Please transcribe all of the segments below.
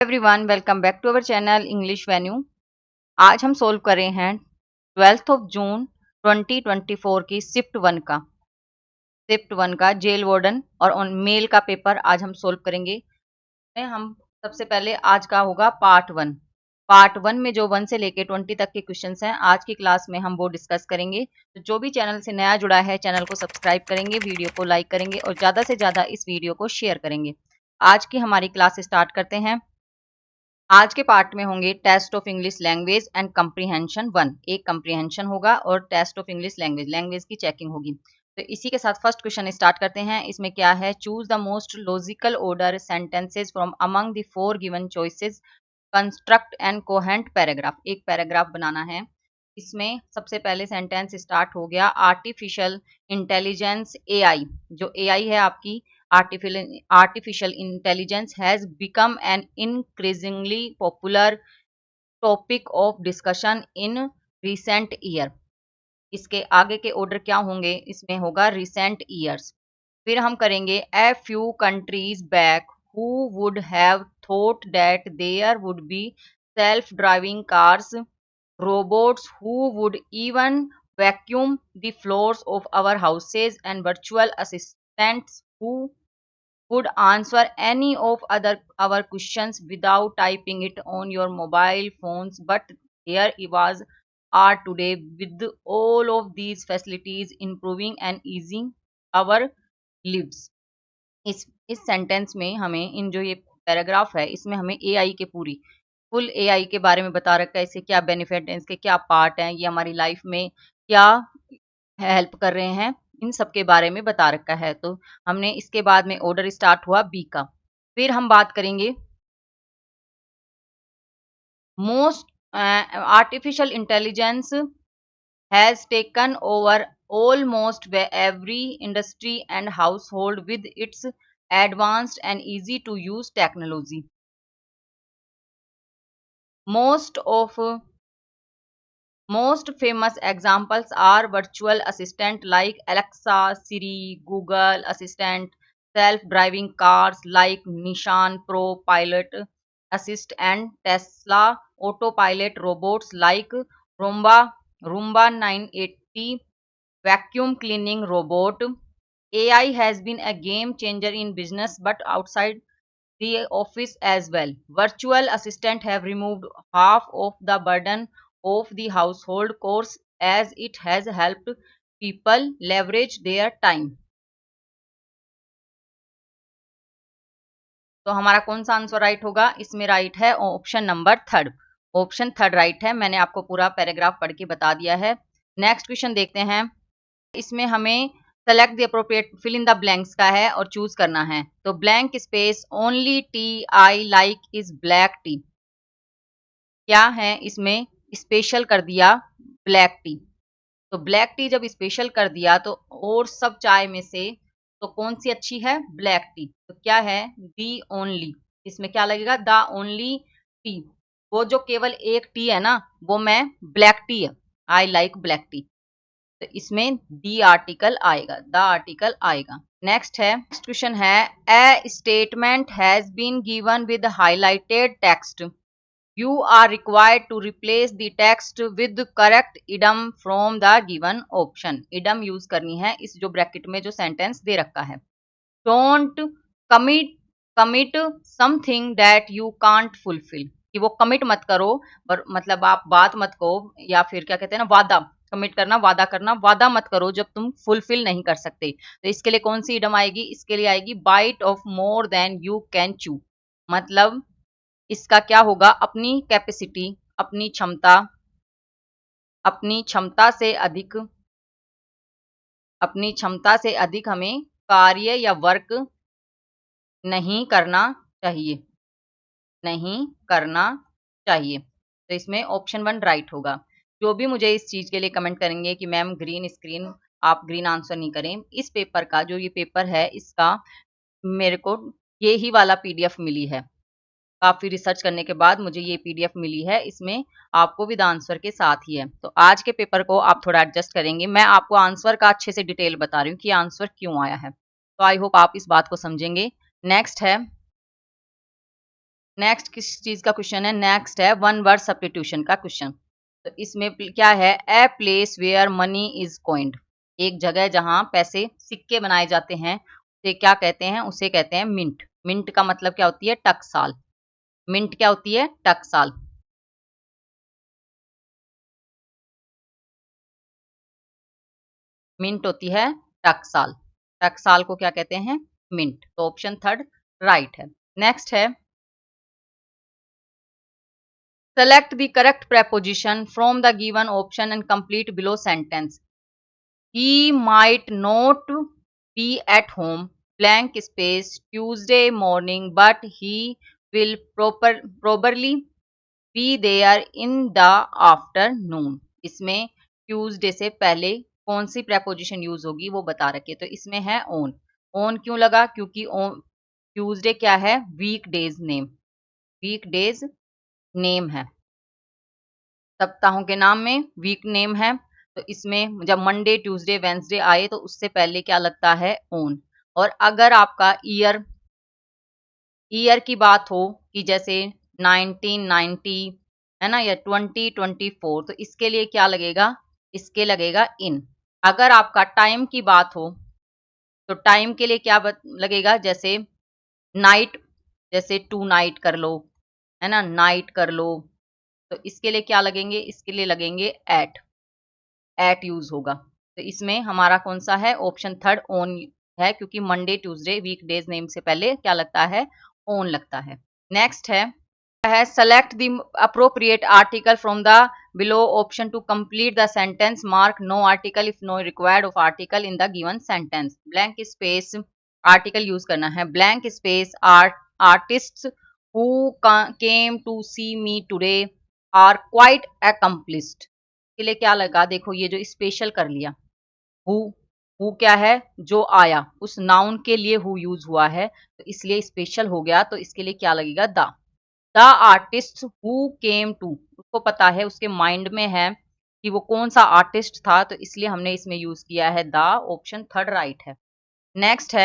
Everyone, welcome back to our channel English venue. आज हम solve कर रहे हैं 12 जून 2024 की शिफ्ट वन का जेल वार्डन और ऑन मेल का पेपर आज हम सोल्व करेंगे। हम सबसे पहले आज का होगा पार्ट वन में जो 1 से लेके 20 तक के क्वेश्चंस हैं, आज की क्लास में हम वो डिस्कस करेंगे। तो जो भी चैनल से नया जुड़ा है, चैनल को सब्सक्राइब करेंगे, वीडियो को लाइक करेंगे और ज़्यादा से ज़्यादा इस वीडियो को शेयर करेंगे। आज की हमारी क्लास स्टार्ट करते हैं। आज के पार्ट में होंगे test of English language and comprehension 1। एक कंप्रीहेंशन होगा और टेस्ट ऑफ इंग्लिश लैंग्वेज की चेकिंग होगी। तो इसी के साथ फर्स्ट क्वेश्चन स्टार्ट करते हैं। इसमें क्या है, choose the most logical order sentences from among the 4 given choices, construct and coherent paragraph. एक पैराग्राफ बनाना है। इसमें सबसे पहले सेंटेंस स्टार्ट हो गया, आर्टिफिशियल इंटेलिजेंस एआई। जो एआई है आपकी artificial intelligence has become an increasingly popular topic of discussion in recent year। इसके आगे के ऑर्डर क्या होंगे, इसमें होगा recent years। फिर हम करेंगे a few countries back who would have thought that there would be self-driving cars, robots who would even vacuum the floors of our houses, and virtual assistants who would answer any of our questions without typing it on your mobile phones, but here was are today with all of these facilities improving and easing our lives। इस sentence में हमें इन जो ये paragraph है, इसमें हमें AI के पूरी फुल एआई के बारे में बता रखा है। इसके क्या बेनिफिट हैं, इसके क्या पार्ट हैं, ये हमारी लाइफ में क्या हेल्प कर रहे हैं, इन सब के बारे में बता रखा है। तो हमने इसके बाद में ऑर्डर स्टार्ट हुआ बी का। फिर हम बात करेंगे most artificial intelligence has taken over almost every industry and household with its advanced and easy to use technology। Most famous examples are virtual assistant like Alexa, Siri, Google Assistant, self-driving cars like Nissan Pro Pilot Assist, and Tesla autopilot robots like Roomba 980 vacuum cleaning robot। AI has been a game changer in business but outside the office as well. Virtual assistant have removed half of the burden of the household chores as it has helped people leverage their time। तो हमारा कौन सा answer right होगा, इसमें right है option number third. Option third right है। मैंने आपको पूरा पैराग्राफ पढ़ के बता दिया है। नेक्स्ट क्वेश्चन देखते हैं। इसमें हमें select the appropriate fill in the blanks का है और चूज करना है। तो blank space only tea I like is black tea. क्या है, इसमें स्पेशल कर दिया ब्लैक टी। तो ब्लैक टी जब स्पेशल कर दिया तो और सब चाय में से तो कौन सी अच्छी है, ब्लैक टी। तो क्या है, दी ओनली। इसमें क्या लगेगा, द ओनली टी। वो जो केवल एक टी है ना, वो मैं ब्लैक टी है, आई लाइक ब्लैक टी। तो इसमें दी आर्टिकल आएगा, द आर्टिकल आएगा। नेक्स्ट क्वेश्चन है, a statement has been given with highlighted text, you are required to replace the text with correct idiom from the given option। idiom use करनी है इस जो bracket में जो sentence दे रखा है। don't commit something that you can't fulfill, कि वो कमिट मत करो, और मतलब आप बात मत करो, या फिर क्या कहते हैं ना, वादा कमिट करना, वादा करना, वादा मत करो जब तुम फुलफिल नहीं कर सकते। तो इसके लिए कौन सी इडम आएगी, इसके लिए आएगी bite of more than you can chew. मतलब इसका क्या होगा, अपनी कैपेसिटी, अपनी क्षमता, अपनी क्षमता से अधिक हमें कार्य या वर्क नहीं करना चाहिए, नहीं करना चाहिए। तो इसमें ऑप्शन 1 राइट होगा। जो भी मुझे इस चीज के लिए कमेंट करेंगे कि मैम ग्रीन स्क्रीन, आप ग्रीन आंसर नहीं करें, इस पेपर का जो ये पेपर है, इसका मेरे को ये ही वाला पीडीएफ मिली है। काफी रिसर्च करने के बाद मुझे ये पीडीएफ मिली है, इसमें आपको विद आंसर के साथ ही है। तो आज के पेपर को आप थोड़ा एडजस्ट करेंगे। मैं आपको आंसर का अच्छे से डिटेल बता रही हूँ कि आंसर क्यों आया है। तो आई होप आप इस बात को समझेंगे। नेक्स्ट किस चीज का क्वेश्चन है? नेक्स्ट है वन वर्ड सब्स्टिट्यूशन का क्वेश्चन। तो इसमें क्या है? A place where money is coined, एक जगह जहां पैसे सिक्के बनाए जाते हैं उसे क्या कहते हैं? उसे कहते हैं मिंट। मिंट का मतलब क्या होती है? टकसाल। मिंट क्या होती है? टकसाल। मिंट होती है टकसाल। टकसाल को क्या कहते हैं? मिंट। तो ऑप्शन थर्ड राइट है। नेक्स्ट है select the correct preposition from the given option and complete below sentence. He might not be at home blank space Tuesday morning but he will probably be there in the afternoon. इसमें Tuesday से पहले कौन सी preposition use होगी वो बता रखी है। तो इसमें है on। on क्यों लगा? क्योंकि ट्यूसडे क्या है? Week days name. Week days name है, सप्ताहों के नाम में वीक नेम है। तो इसमें जब मंडे ट्यूसडे वेंसडे आए तो उससे पहले क्या लगता है? ओन। और अगर आपका ईयर ईयर की बात हो कि जैसे 1990 है ना, या 2024, तो इसके लिए क्या लगेगा? इसके लगेगा इन। अगर आपका टाइम की बात हो तो टाइम के लिए क्या लगेगा? जैसे नाइट, जैसे टू नाइट कर लो, है ना, नाइट कर लो। तो इसके लिए क्या लगेंगे? इसके लिए लगेंगे एट। एट यूज होगा। तो इसमें हमारा कौन सा है? ऑप्शन थर्ड ओन है, क्योंकि Monday Tuesday week days name से पहले क्या लगता है? ओन लगता है। नेक्स्ट है select the appropriate article from the below option to complete the sentence. Mark no article if no required of article in the given sentence. Blank space article use करना है। Blank space artists who came to see me today are quite accomplished के लिए क्या लगा? देखो ये जो special कर लिया, हु। हु क्या है? जो आया, उस नाउन के लिए हु यूज हुआ है, तो इसलिए स्पेशल हो गया। तो इसके लिए क्या लगेगा? The artist who came to, उसको पता है, उसके माइंड में है कि वो कौन सा आर्टिस्ट था, तो इसलिए हमने इसमें यूज किया है द। ऑप्शन थर्ड राइट है। नेक्स्ट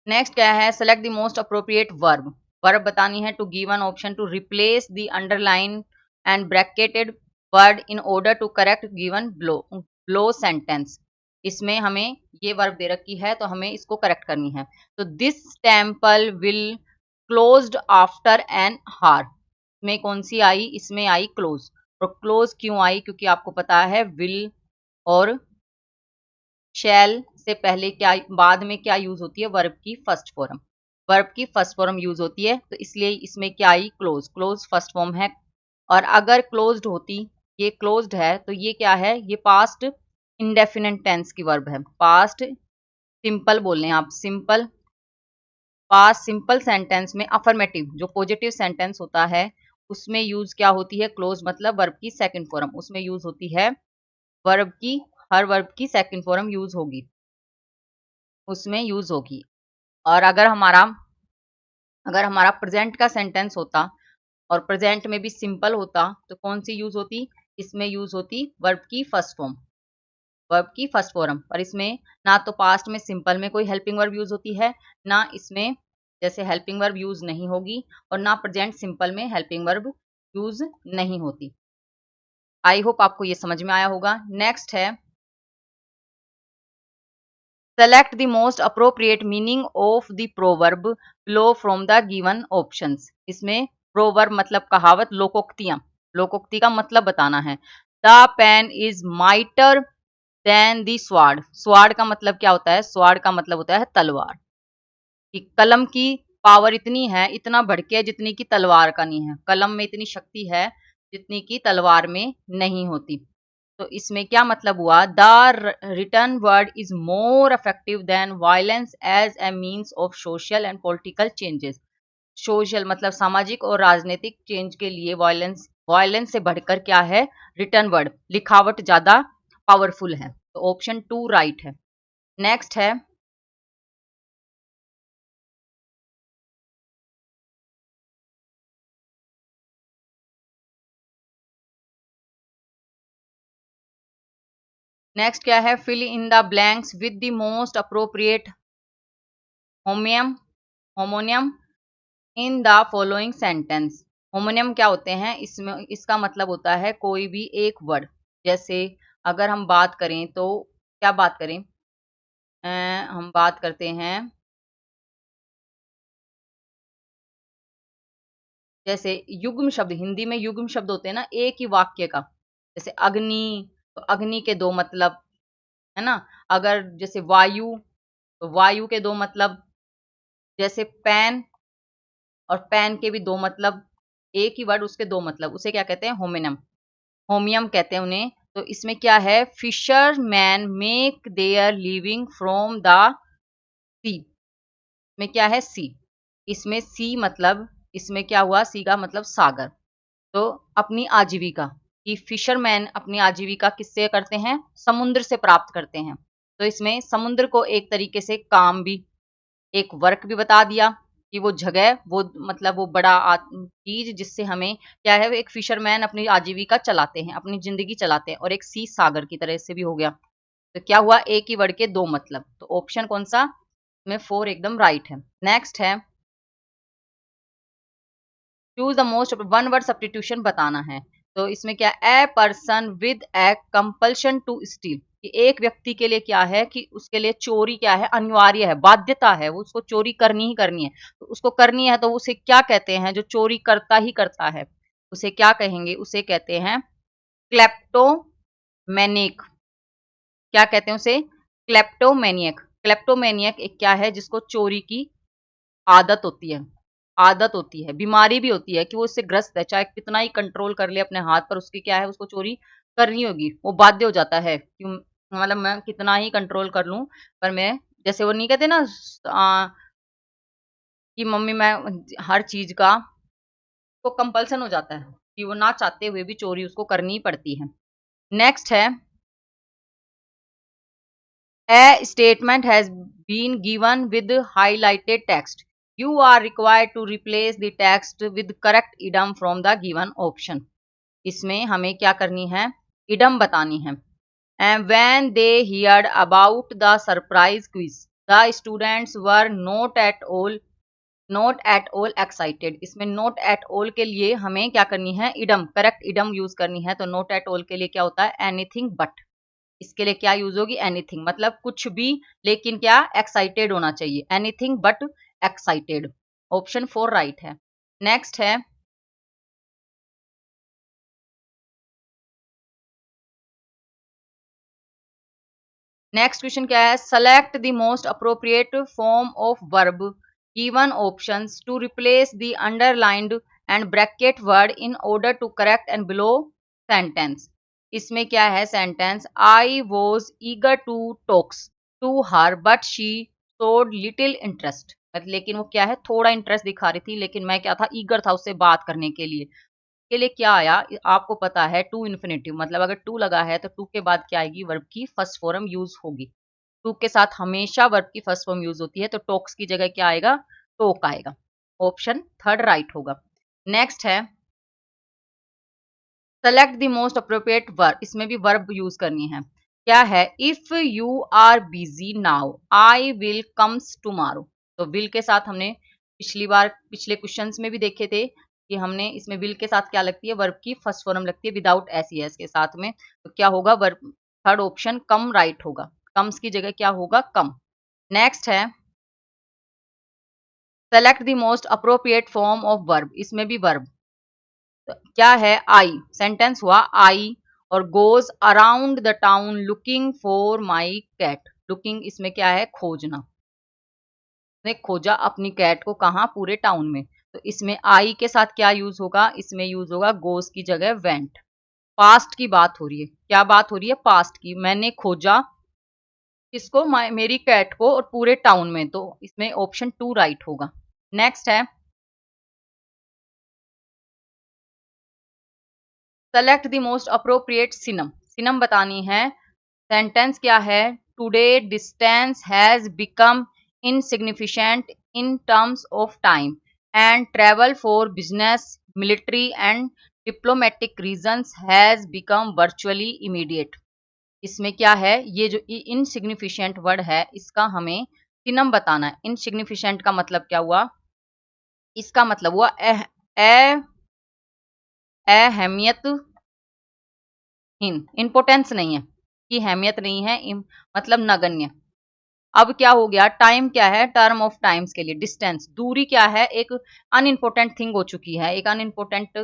नेक्स्ट क्या है? Select the most appropriate verb. Verb बतानी है to given option to replace the underline and bracketed word in order to correct given below sentence. इसमें हमें ये वर्ब दे रखी है तो हमें इसको करेक्ट करनी है। तो this temple will closed after an hour में कौन सी आई? इसमें आई क्लोज। और क्लोज क्यों आई? क्योंकि आपको पता है विल और शैल से पहले क्या, बाद में क्या यूज होती है? वर्ब की फर्स्ट फॉर्म। वर्ब की फर्स्ट फॉर्म यूज होती है, तो इसलिए इसमें क्या आई? क्लोज। क्लोज फर्स्ट फॉर्म है। और अगर क्लोज्ड होती, ये क्लोज्ड है, तो ये क्या है? ये पास्ट इंडेफिनेट टेंस की वर्ब है। पास्ट सिंपल बोल रहे हैं आप, सिंपल। पास्ट सिंपल सेंटेंस में अफर्मेटिव जो पॉजिटिव सेंटेंस होता है उसमें यूज क्या होती है? क्लोज। मतलब वर्ब की सेकंड फॉर्म उसमें यूज होती है। वर्ब की हर वर्ब की सेकंड फॉर्म यूज होगी, उसमें यूज होगी। और अगर हमारा प्रेजेंट का सेंटेंस होता और प्रेजेंट में भी सिंपल होता तो कौन सी यूज होती? इसमें यूज होती वर्ब की फर्स्ट फॉर्म। वर्ब की फर्स्ट फॉर्म। पर इसमें ना तो पास्ट में सिंपल में कोई हेल्पिंग वर्ब यूज होती है, ना इसमें जैसे हेल्पिंग वर्ब यूज नहीं होगी, और ना प्रेजेंट सिंपल में हेल्पिंग वर्ब यूज नहीं होती। आई होप आपको ये समझ में आया होगा। नेक्स्ट है select the most appropriate meaning of the proverb below from the given options। इसमें proverb मतलब कहावत, लोकोक्तियां। लोकोक्ति का मतलब बताना है। The pen is mightier than the sword। sword का मतलब क्या होता है? sword का मतलब होता है तलवार। कि कलम की पावर इतनी है, इतना भड़के है जितनी की तलवार का नहीं है। कलम में इतनी शक्ति है जितनी की तलवार में नहीं होती। तो इसमें क्या मतलब हुआ? The written word is more effective than violence as a means of social and political changes. Social मतलब सामाजिक और राजनीतिक चेंज के लिए वायलेंस वायलेंस से बढ़कर क्या है? रिटर्न वर्ड, लिखावट ज्यादा पावरफुल है। तो ऑप्शन टू राइट है। नेक्स्ट है नेक्स्ट क्या है? Fill in the blanks with the most appropriate homonym homonym in the following sentence. Homonym क्या होते हैं? इसमें इसका मतलब होता है कोई भी एक वर्ड। जैसे अगर हम बात करें तो क्या बात करें? हम बात करते हैं जैसे युग्म शब्द, हिंदी में युग्म शब्द होते हैं ना एक ही वाक्य का। जैसे अग्नि, तो अग्नि के दो मतलब, है ना। अगर जैसे वायु, तो वायु के दो मतलब। जैसे पेन, और पेन के भी दो मतलब। एक ही वर्ड उसके दो मतलब, उसे क्या कहते हैं? होमिनम, होमियम कहते हैं उन्हें। तो इसमें क्या है? Fisherman make their living from the sea में क्या है? सी। इसमें सी मतलब, इसमें क्या हुआ? सी का मतलब सागर। तो अपनी आजीविका, कि फिशरमैन अपनी आजीविका किससे करते हैं? समुद्र से प्राप्त करते हैं। तो इसमें समुद्र को एक तरीके से काम भी, एक वर्क भी बता दिया कि वो जगह, वो मतलब वो बड़ा चीज जिससे हमें क्या है, एक फिशरमैन अपनी आजीविका चलाते हैं, अपनी जिंदगी चलाते हैं। और एक सी सागर की तरह से भी हो गया। तो क्या हुआ? एक ही वर्ड के दो मतलब। तो ऑप्शन कौन सा? में फोर एकदम राइट है। नेक्स्ट है, choose the most, one word substitution बताना है। तो इसमें क्या? A person with a compulsion to steal, कि एक व्यक्ति के लिए क्या है कि उसके लिए चोरी क्या है? अनिवार्य है, बाध्यता है, वो उसको चोरी करनी ही करनी है। तो उसको करनी है तो उसे क्या कहते हैं? जो चोरी करता ही करता है, उसे क्या कहेंगे? उसे कहते हैं क्लेप्टोमैनिक। क्या कहते हैं उसे? क्लेप्टोमैनियक। क्लेप्टोमैनियक एक क्या है? जिसको चोरी की आदत होती है, आदत होती है, बीमारी भी होती है कि वो इससे ग्रस्त है, चाहे कितना ही कंट्रोल कर ले अपने हाथ पर, उसकी क्या है? उसको चोरी करनी होगी, वो बाध्य हो जाता है कि मतलब मैं कितना ही कंट्रोल कर लूं, पर मैं, जैसे वो नहीं कहते ना कि मम्मी मैं हर चीज का, तो कंपल्सन हो जाता है कि वो ना चाहते हुए भी चोरी उसको करनी ही पड़ती है। नेक्स्ट है, A statement has been given with highlighted text. You are required to replace the text with correct idiom from the given option. इसमें हमें क्या करनी है? इडम बतानी है। And when they heard about the surprise quiz, the students were not at all excited. इसमें not at all के लिए हमें क्या करनी है? इडम, करेक्ट इडम यूज करनी है। तो not at all के लिए क्या होता है? Anything but. इसके लिए क्या यूज होगी? एनीथिंग, मतलब कुछ भी, लेकिन क्या? एक्साइटेड होना चाहिए। Anything but excited. Option four right है। नेक्स्ट है, नेक्स्ट क्वेश्चन क्या है? Select the most appropriate form of verb given options to replace the underlined and bracket word in order to correct and below sentence. इसमें क्या है? Sentence, I was eager to talks to her but she showed little interest. लेकिन वो क्या है? थोड़ा interest दिखा रही थी, लेकिन मैं क्या था? ईगर था उससे बात करने के लिए। के लिए क्या आया? आपको पता है टू इन्फिनेटिव, मतलब अगर टू लगा है तो टू के बाद क्या आएगी? वर्ब की फर्स्ट फॉर्म यूज होगी। टू के साथ हमेशा वर्ब की फर्स्ट फॉर्म यूज होती है, तो टॉक्स की जगह क्या आएगा? टोक आएगा। ऑप्शन थर्ड राइट होगा। नेक्स्ट है, select the most appropriate verb. इसमें भी वर्ब यूज करनी है। क्या है? If you are busy now I will comes tomorrow. तो विल के साथ हमने पिछली बार, पिछले क्वेश्चंस में भी देखे थे कि हमने इसमें विल के साथ क्या लगती है? वर्ब की फर्स्ट फॉर्म लगती है विदाउट एस ई एस के साथ में। तो क्या होगा? वर्ब थर्ड ऑप्शन कम राइट होगा। कम्स की जगह क्या होगा? कम। नेक्स्ट है, select the most appropriate form of verb. इसमें भी वर्ब क्या है? आई। सेंटेंस हुआ आई और goes around the town looking for my cat. Looking इसमें क्या है? खोजना। ने खोजा अपनी कैट को, कहा? पूरे टाउन में। तो इसमें आई के साथ क्या यूज होगा? इसमें यूज होगा गोज की जगह वेंट। पास्ट की बात हो रही है। क्या बात हो रही है? पास्ट की। मैंने खोजा किसको? मेरी कैट को, और पूरे टाउन में। तो इसमें ऑप्शन टू राइट होगा। नेक्स्ट है, select the most appropriate synonym. Synonym बतानी है। सेंटेंस क्या है? Today distance has become insignificant in terms of time and travel for business, military and diplomatic reasons has become virtually immediate. इसमें क्या है? ये जो इनसिग्निफिकेंट वर्ड है, इसका हमें सिनम बताना है। इनसिग्निफिकेंट का मतलब क्या हुआ? इसका मतलब हुआ अहमियतहीन, इंपोर्टेंस नहीं है, कि अहमियत नहीं है, मतलब नगण्य। अब क्या हो गया, टाइम क्या है, टर्म ऑफ टाइम्स के लिए डिस्टेंस, दूरी क्या है, एक अनइम्पोर्टेंट थिंग हो चुकी है, एक अनइम्पोर्टेंट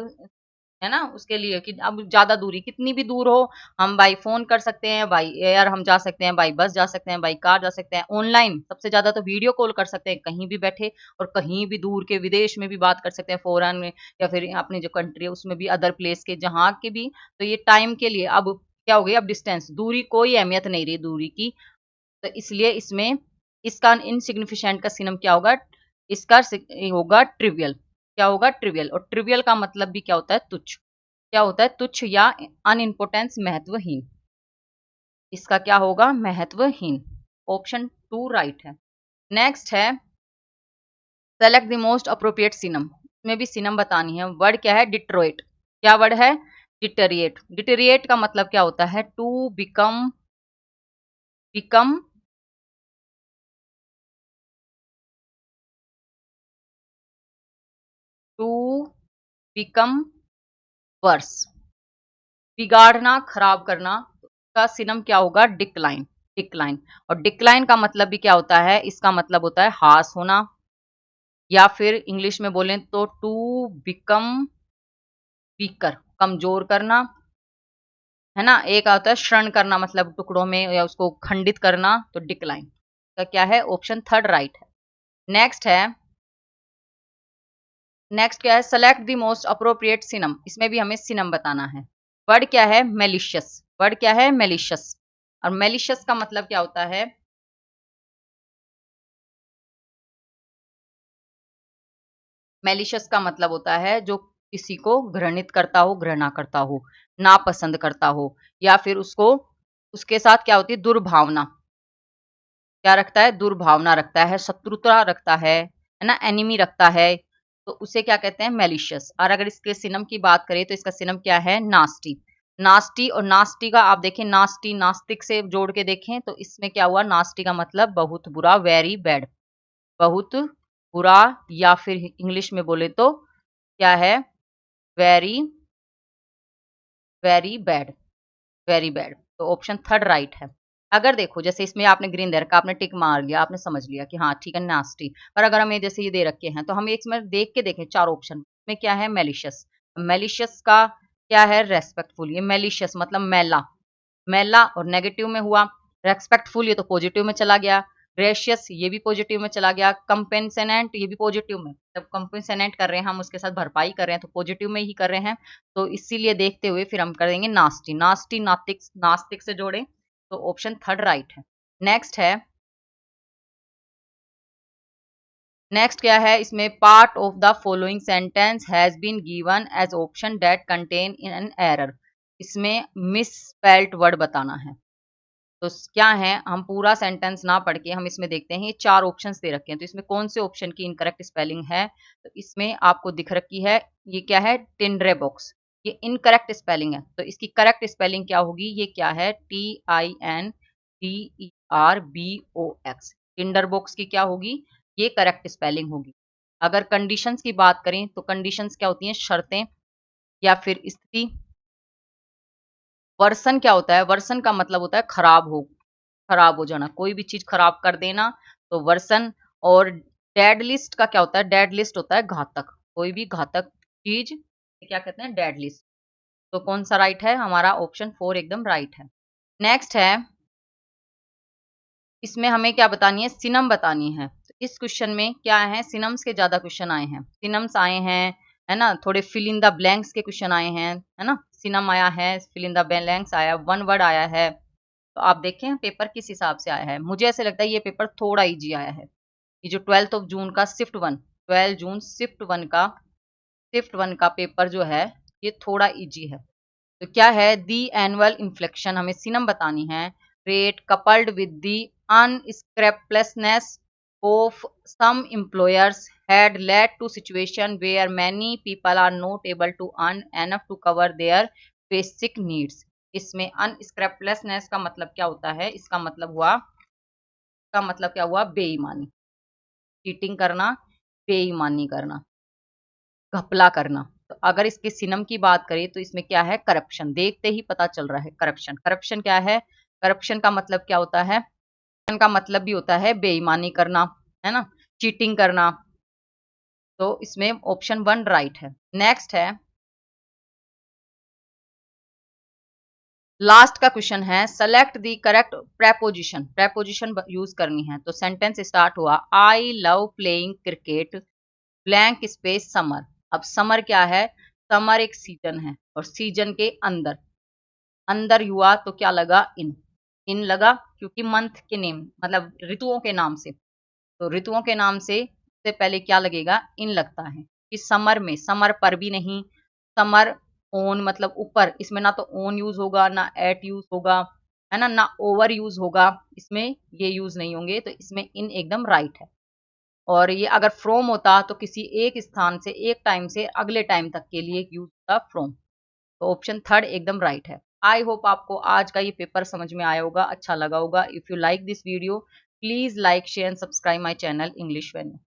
है ना, उसके लिए कि अब ज्यादा दूरी, कितनी भी दूर हो, हम बाई फोन कर सकते हैं, बाई एयर हम जा सकते हैं, बाई बस जा सकते हैं, बाई कार जा सकते हैं, ऑनलाइन सबसे ज्यादा तो वीडियो कॉल कर सकते हैं कहीं भी बैठे, और कहीं भी दूर के विदेश में भी बात कर सकते हैं, फॉरेन में या फिर अपनी जो कंट्री है उसमें भी, अदर प्लेस के जहाँ के भी। तो ये टाइम के लिए अब क्या हो गई, अब डिस्टेंस, दूरी कोई अहमियत नहीं रही दूरी की, तो इसलिए इसमें इसका इनसिग्निफिकेंट का सिनम क्या होगा, इसका होगा ट्रिवियल। क्या होगा, ट्रिवियल। और ट्रिवियल का मतलब भी क्या होता है, तुच्छ। क्या होता है, तुच्छ या अनइम्पोर्टेंस, महत्वहीन। इसका क्या होगा, महत्वहीन। ऑप्शन 2 राइट है। नेक्स्ट है select the most appropriate synonym, इसमें भी सिनम बतानी है। वर्ड क्या है, डिट्रोइट। क्या वर्ड है, डिटेरिएट। डिटेरिएट का मतलब क्या होता है, to become, become to become worse, बिगाड़ना, खराब करना, का सिनम क्या होगा, डिक्लाइन। डिक्लाइन। और डिक्लाइन का मतलब भी क्या होता है, इसका मतलब होता है हास होना, या फिर इंग्लिश में बोलें तो टू बिकम वीकर, कमजोर करना, है ना। एक होता है श्रण करना, मतलब टुकड़ों में या उसको खंडित करना, तो डिक्लाइन का क्या है, ऑप्शन 3 राइट है। नेक्स्ट है, नेक्स्ट क्या है, select the most appropriate synonym, इसमें भी हमें सिनम बताना है। वर्ड क्या है, मेलिशियस। वर्ड क्या है, मेलिशियस। और मेलिशियस का मतलब क्या होता है, मेलिशियस का मतलब होता है जो किसी को घृणित करता हो, घृणा करता हो, नापसंद करता हो, या फिर उसको, उसके साथ क्या होती है, दुर्भावना, क्या रखता है, दुर्भावना रखता है, शत्रुता रखता है ना, एनिमी रखता है, तो उसे क्या कहते हैं, मेलिशियस। और अगर इसके सिनम की बात करें तो इसका सिनम क्या है, नास्टी। नास्टी, और नास्टी का आप देखें, नास्टी नास्तिक से जोड़ के देखें तो इसमें क्या हुआ, नास्टी का मतलब बहुत बुरा, वेरी बैड, बहुत बुरा, या फिर इंग्लिश में बोले तो क्या है, very, very bad, very bad. तो ऑप्शन 3 राइट है। अगर देखो जैसे इसमें आपने ग्रीन दे रखा, आपने टिक मार लिया, आपने समझ लिया कि हाँ ठीक है, नास्टी। पर अगर हमें जैसे ये दे रखे हैं तो हम एक में देख के देखें, चार ऑप्शन में क्या है, मेलिशियस। मेलिशियस का क्या है, रेस्पेक्टफुल। ये मेलिशियस मतलब मैला, मैला और नेगेटिव में हुआ। रेस्पेक्टफुल ये तो पॉजिटिव में चला गया। ग्रेशियस ये भी पॉजिटिव में चला गया। कंपेंसेनेंट ये भी पॉजिटिव में, जब कंपेंसेनेंट कर रहे हैं हम उसके साथ भरपाई कर रहे हैं तो पॉजिटिव में ही कर रहे हैं। तो इसीलिए देखते हुए फिर हम करेंगे नास्टी। नास्टी नास्तिक, नास्तिक से जोड़े, तो ऑप्शन 3 राइट है। नेक्स्ट है, नेक्स्ट क्या है, इसमें part of the following sentence has been given as option that contain in an error, इसमें मिस स्पेल्ट वर्ड बताना है। तो क्या है, हम पूरा सेंटेंस ना पढ़ के हम इसमें देखते हैं, ये चार ऑप्शंस दे रखे हैं, तो इसमें कौन से ऑप्शन की इनकरेक्ट स्पेलिंग है, तो इसमें आपको दिख रखी है, ये क्या है, टिंडरे बॉक्स, ये इनकरेक्ट स्पेलिंग है। तो इसकी करेक्ट स्पेलिंग क्या होगी, ये क्या है, TINDERBOX, टिंडर बॉक्स की क्या होगी, ये करेक्ट स्पेलिंग होगी। अगर कंडीशंस की बात करें तो कंडीशंस क्या होती हैं, शर्तें या फिर स्थिति। वर्सन क्या होता है, वर्सन का मतलब होता है खराब हो, खराब हो जाना, कोई भी चीज खराब कर देना, तो वर्सन। और डेड लिस्ट का क्या होता है, डेड लिस्ट होता है घातक, कोई भी घातक चीज क्या कहते हैं, डेड लिस्ट। तो कौन सा राइट है, हमारा ऑप्शन 4 एकदम राइट है। नेक्स्ट है, इसमें हमें क्या बतानी है, सिनम बतानी है। तो इस क्वेश्चन में क्या है, सिनम्स के ज्यादा क्वेश्चन आए हैं, सिनम्स आए हैं, है ना, थोड़े फिल इन द ब्लैंक्स के क्वेश्चन आए हैं, है ना, सिनम आया है, फिल इन द ब्लैंक्स आया, वन वर्ड आया है। तो आप देखें पेपर किस हिसाब से आया है, मुझे ऐसे लगता है ये पेपर थोड़ा इजी आया है। ये जो 12 ऑफ जून का shift one, 12 June shift one का, शिफ्ट वन का पेपर जो है ये थोड़ा इजी है। तो क्या है, दी एनुअल इन्फ्लेक्शन, हमें सिनम बतानी है, rate coupled with the unscrupulousness of some employers had led to situation where many people are not able to earn enough to cover their basic needs। इसमें अनस्क्रैपलेसनेस का मतलब क्या होता है, इसका मतलब हुआ, का मतलब क्या हुआ, बेईमानी, चीटिंग करना, बेईमानी करना। घपला करना। तो अगर इसके सिनम की बात करें तो इसमें क्या है, करप्शन। देखते ही पता चल रहा है करप्शन। करप्शन क्या है, करप्शन का मतलब क्या होता है, करप्शन का मतलब भी होता है बेईमानी करना, है ना, चीटिंग करना। तो इसमें ऑप्शन 1 राइट है। नेक्स्ट है, लास्ट का क्वेश्चन है, select the correct preposition. Preposition use करनी है। तो सेंटेंस स्टार्ट हुआ, I love playing cricket blank space summer. अब समर क्या है, समर एक सीजन है और सीजन के अंदर, अंदर हुआ तो क्या लगा, इन लगा, क्योंकि मंथ के नेम मतलब ऋतुओं के नाम से, तो ऋतुओं के नाम से पहले क्या लगेगा, इन लगता है। कि समर में, समर पर भी नहीं, समर ओन मतलब ऊपर, इसमें ना तो ओन यूज होगा ना एट यूज होगा, है ना, ना ओवर यूज होगा, इसमें ये यूज नहीं होंगे, तो इसमें इन एकदम राइट है। और ये अगर फ्रॉम होता तो किसी एक स्थान से, एक टाइम से अगले टाइम तक के लिए यूज होता फ्रॉम। तो ऑप्शन 3 एकदम राइट है। आई होप आपको आज का ये पेपर समझ में आया होगा, अच्छा लगा होगा। If you like this video, please like share and subscribe my channel English venue.